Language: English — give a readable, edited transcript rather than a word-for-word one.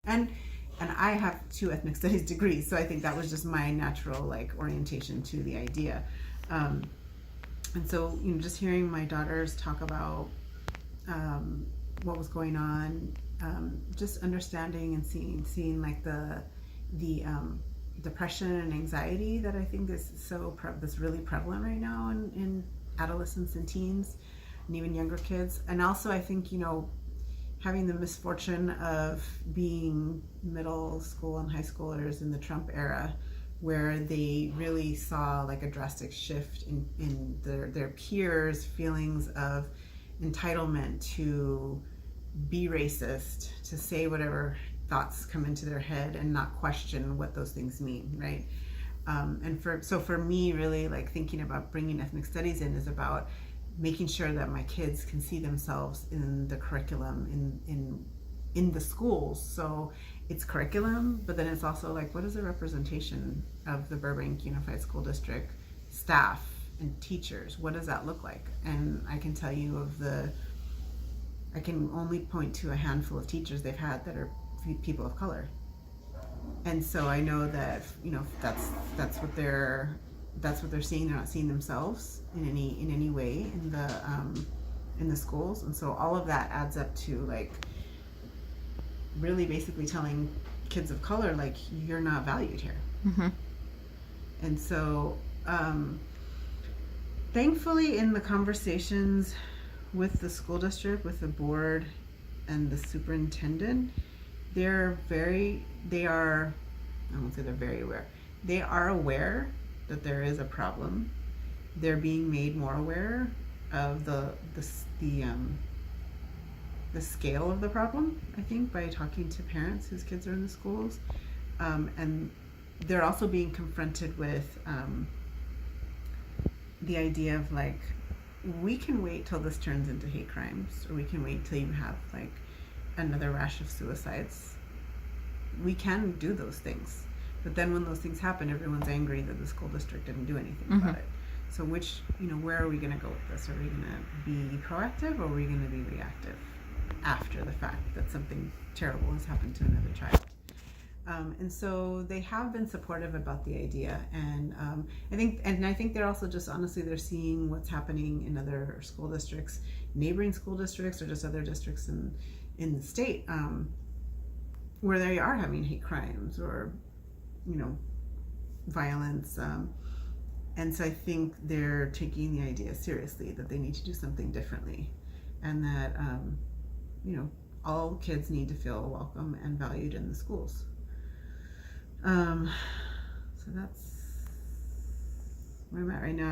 And I have 2 ethnic studies degrees, so I think that was just my natural like orientation to the idea. And so, just hearing my daughters talk about what was going on, just understanding and seeing like the depression and anxiety that I think is that's really prevalent right now in adolescents and teens and even younger kids. And also I think, having the misfortune of being middle school and high schoolers in the Trump era, where they really saw like a drastic shift in their peers' feelings of entitlement to be racist, to say whatever thoughts come into their head and not question what those things mean, right? And for me, really, like thinking about bringing ethnic studies in is about making sure that my kids can see themselves in the curriculum in the schools. So it's curriculum, but then it's also like, what is the representation of the Burbank Unified School District staff and teachers? What does that look like? And I can tell you I can only point to a handful of teachers they've had that are people of color. And so I know that, that's what they're seeing. They're not seeing themselves in any way in the schools. And so all of that adds up to like really basically telling kids of color, like, you're not valued here. Mm-hmm. And so thankfully in the conversations with the school district, with the board and the superintendent, they are I won't say they're very aware. They are aware that there is a problem. They're being made more aware of the scale of the problem, I think, by talking to parents whose kids are in the schools. And they're also being confronted with the idea of like, we can wait till this turns into hate crimes, or we can wait till you have like another rash of suicides. We can do those things, but then when those things happen, everyone's angry that the school district didn't do anything about it. So where are we going to go with this? Are we going to be proactive, or are we going to be reactive after the fact that something terrible has happened to another child? And so they have been supportive about the idea, and I think they're also just honestly, they're seeing what's happening in other school districts, neighboring school districts, or just other districts in the state, where they are having hate crimes or violence, and so I think they're taking the idea seriously that they need to do something differently, and that all kids need to feel welcome and valued in the schools. So that's where I'm at right now.